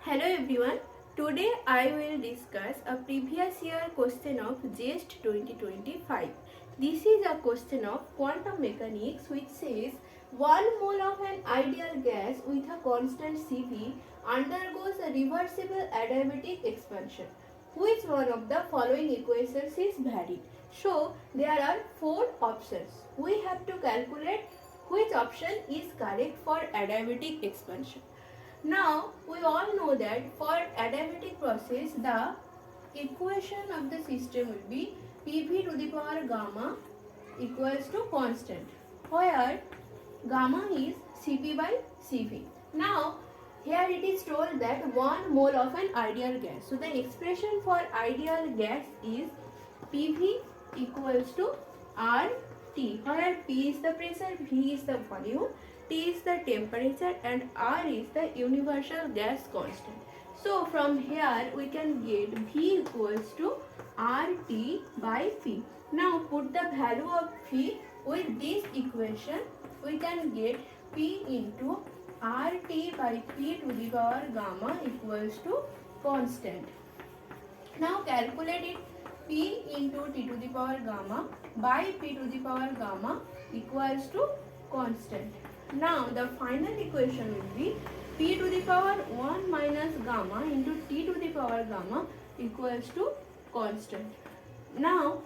Hello everyone. Today I will discuss a previous year question of JEST 2025. This is a question of quantum mechanics which says 1 mole of an ideal gas with a constant Cv undergoes a reversible adiabatic expansion. Which one of the following equations is valid? So there are 4 options. We have to calculate which option is correct for adiabatic expansion. Now, we all know that for adiabatic process, the equation of the system will be PV to the power gamma equals to constant, where gamma is Cp by Cv. Now, here it is told that 1 mole of an ideal gas. So, the expression for ideal gas is PV equals to RT, where P is the pressure, V is the volume, T is the temperature and R is the universal gas constant. So from here we can get V equals to RT by P. Now put the value of V with this equation. We can get P into RT by P to the power gamma equals to constant. Now calculate it. P into T to the power gamma by P to the power gamma equals to constant. Now the final equation will be P to the power 1 minus gamma into T to the power gamma equals to constant. Now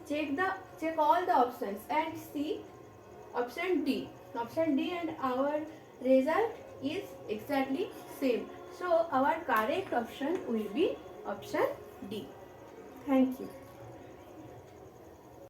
check all the options and see option D. Option D and our result is exactly same. So our correct option will be option D. Thank you.